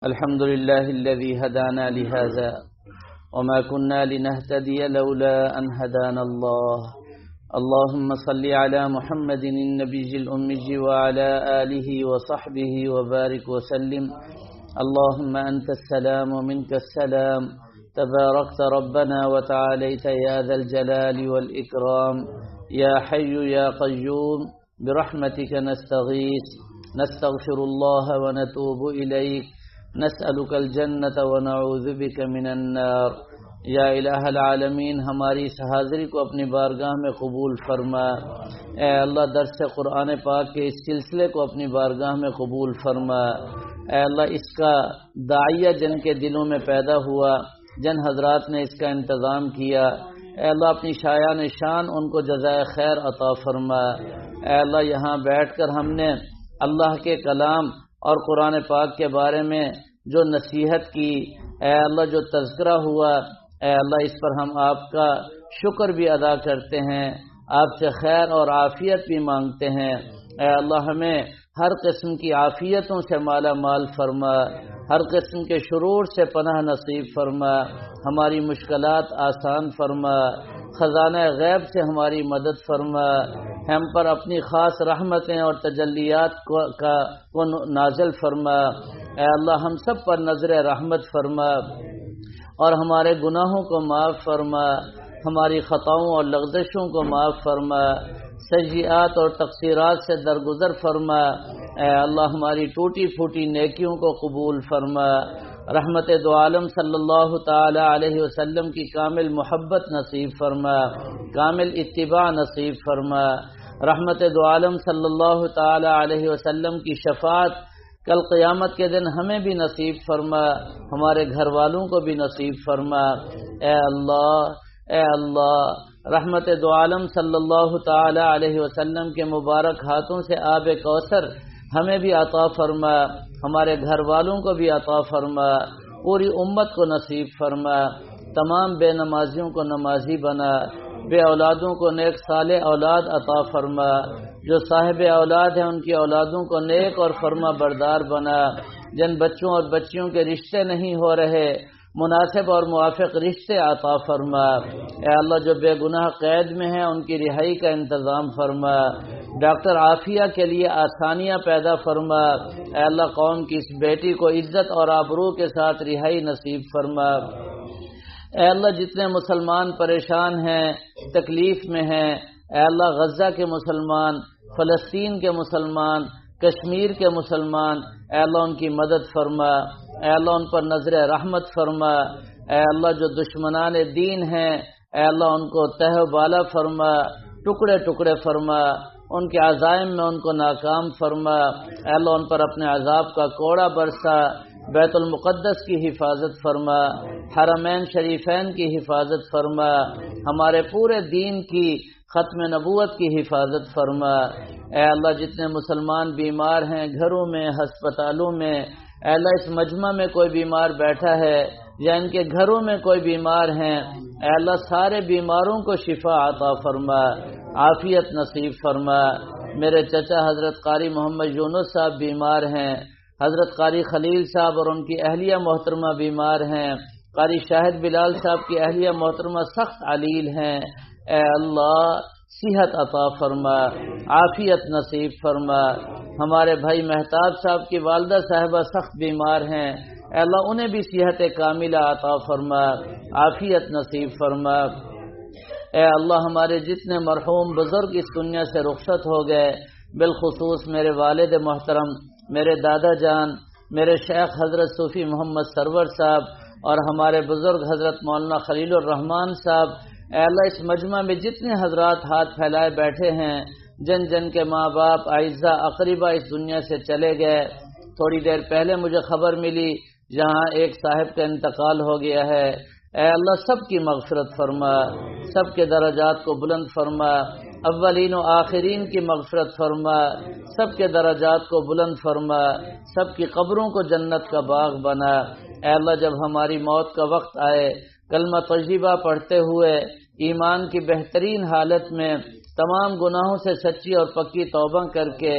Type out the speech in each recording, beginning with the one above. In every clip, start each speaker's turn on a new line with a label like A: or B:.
A: الحمد لله الذي هدانا لهذا وما كنا لنهتدي لولا أن هدانا الله. اللهم صل على محمد النبي الأمي وعلى آله وصحبه وبارك وسلم. اللهم أنت السلام ومنك السلام، تباركت ربنا وتعاليت يا ذا الجلال والإكرام. يا حي يا قيوم برحمتك نستغيث، نستغفر الله ونتوب إليك، نسألك الجنة ونعوذ بك من النار. یا الہ العالمین، ہماری اس حاضری کو اپنی بارگاہ میں قبول فرما. اے اللہ، درس قرآن پاک کے اس سلسلے کو اپنی بارگاہ میں قبول فرما. اے اللہ، اس کا داعیہ جن کے دلوں میں پیدا ہوا، جن حضرات نے اس کا انتظام کیا، اے اللہ اپنی شایان شان ان کو جزائے خیر عطا فرما. اے اللہ، یہاں بیٹھ کر ہم نے اللہ کے کلام اور قرآن پاک کے بارے میں جو نصیحت کی، اے اللہ جو تذکرہ ہوا، اے اللہ اس پر ہم آپ کا شکر بھی ادا کرتے ہیں، آپ سے خیر اور عافیت بھی مانگتے ہیں. اے اللہ ہمیں ہر قسم کی عافیتوں سے مالا مال فرما، ہر قسم کے شرور سے پناہ نصیب فرما، ہماری مشکلات آسان فرما، خزانہ غیب سے ہماری مدد فرما، ہم پر اپنی خاص رحمتیں اور تجلیات کو نازل فرما. اے اللہ ہم سب پر نظر رحمت فرما اور ہمارے گناہوں کو معاف فرما، ہماری خطاؤں اور لغزشوں کو معاف فرما، سیئات اور تقصیرات سے درگزر فرما. اے اللہ ہماری ٹوٹی پھوٹی نیکیوں کو قبول فرما. رحمت دو عالم صلی اللہ تعالی علیہ وسلم کی کامل محبت نصیب فرما، کامل اتباع نصیب فرما. رحمت دو عالم صلی اللہ تعالی علیہ وسلم کی شفاعت کل قیامت کے دن ہمیں بھی نصیب فرما، ہمارے گھر والوں کو بھی نصیب فرما. اے اللہ رحمت دو عالم صلی اللہ تعالی علیہ وسلم کے مبارک ہاتھوں سے آب کوثر ہمیں بھی عطا فرما، ہمارے گھر والوں کو بھی عطا فرما، پوری امت کو نصیب فرما. تمام بے نمازیوں کو نمازی بنا، بے اولادوں کو نیک صالح اولاد عطا فرما، جو صاحب اولاد ہیں ان کی اولادوں کو نیک اور فرما بردار بنا. جن بچوں اور بچیوں کے رشتے نہیں ہو رہے، مناسب اور موافق رشتے عطا فرما. اے اللہ جو بے گناہ قید میں ہیں ان کی رہائی کا انتظام فرما. ڈاکٹر عافیہ کے لیے آسانیاں پیدا فرما. اے اللہ قوم کی اس بیٹی کو عزت اور آبرو کے ساتھ رہائی نصیب فرما. اے اللہ جتنے مسلمان پریشان ہیں، تکلیف میں ہیں، اے اللہ غزہ کے مسلمان، فلسطین کے مسلمان، کشمیر کے مسلمان، اے اللہ ان کی مدد فرما. اے اللہ ان پر نظر رحمت فرما. اے اللہ جو دشمنان دین ہیں، اے اللہ ان کو تہ و بالا فرما، ٹکڑے ٹکڑے فرما، ان کے عزائم میں ان کو ناکام فرما. اے اللہ ان پر اپنے عذاب کا کوڑا برسا. بیت المقدس کی حفاظت فرما، حرمین شریفین کی حفاظت فرما، ہمارے پورے دین کی ختم نبوت کی حفاظت فرما. اے اللہ جتنے مسلمان بیمار ہیں گھروں میں، ہسپتالوں میں، اے اللہ اس مجمع میں کوئی بیمار بیٹھا ہے یا ان کے گھروں میں کوئی بیمار ہیں، اے اللہ سارے بیماروں کو شفا عطا فرما، عافیت نصیب فرما. میرے چچا حضرت قاری محمد یونس صاحب بیمار ہیں، حضرت قاری خلیل صاحب اور ان کی اہلیہ محترمہ بیمار ہیں، قاری شاہد بلال صاحب کی اہلیہ محترمہ سخت علیل ہیں. اے اللہ صحت عطا فرما، عافیت نصیب فرما. ہمارے بھائی مہتاب صاحب کی والدہ صاحبہ سخت بیمار ہیں، اے اللہ انہیں بھی صحت کاملہ عطا فرما، عافیت نصیب فرما. اے اللہ ہمارے جتنے مرحوم بزرگ اس دنیا سے رخصت ہو گئے، بالخصوص میرے والد محترم، میرے دادا جان، میرے شیخ حضرت صوفی محمد سرور صاحب اور ہمارے بزرگ حضرت مولانا خلیل الرحمان صاحب. اے اللہ اس مجمع میں جتنے حضرات ہاتھ پھیلائے بیٹھے ہیں، جن جن کے ماں باپ اعزاء اقربا اس دنیا سے چلے گئے. تھوڑی دیر پہلے مجھے خبر ملی جہاں ایک صاحب کا انتقال ہو گیا ہے. اے اللہ سب کی مغفرت فرما، سب کے درجات کو بلند فرما، اولین و آخرین کی مغفرت فرما، سب کے درجات کو بلند فرما، سب کی قبروں کو جنت کا باغ بنا. اے اللہ جب ہماری موت کا وقت آئے، کلمہ طیبہ پڑھتے ہوئے ایمان کی بہترین حالت میں تمام گناہوں سے سچی اور پکی توبہ کر کے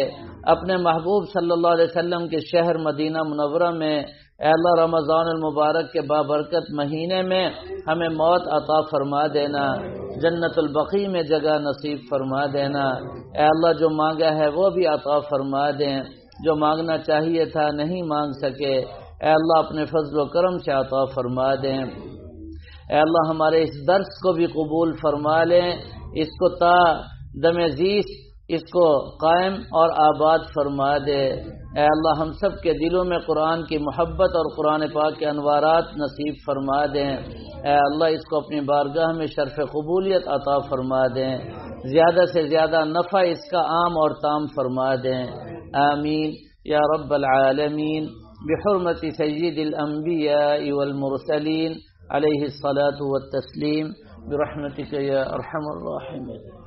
A: اپنے محبوب صلی اللہ علیہ وسلم کے شہر مدینہ منورہ میں اے اللہ رمضان المبارک کے بابرکت مہینے میں ہمیں موت عطا فرما دینا، جنت البقیع میں جگہ نصیب فرما دینا۔ اے اللہ جو مانگا ہے وہ بھی عطا فرما دیں، جو مانگنا چاہیے تھا نہیں مانگ سکے، اے اللہ اپنے فضل و کرم سے عطا فرما دیں۔ اے اللہ ہمارے اس درس کو بھی قبول فرما لیں، اس کو تا دم زیست اس کو قائم اور آباد فرما دے۔ اے اللہ ہم سب کے دلوں میں قرآن کی محبت اور قرآن پاک کے انوارات نصیب فرما دیں۔ اے اللہ اس کو اپنی بارگاہ میں شرف قبولیت عطا فرما دیں، زیادہ سے زیادہ نفع اس کا عام اور تام فرما دیں۔ آمین یا رب العالمین، بحرمت سید الانبیاء والمرسلین علیہ الصلاۃ والتسلیم، برحمتک یا ارحم الراحمین۔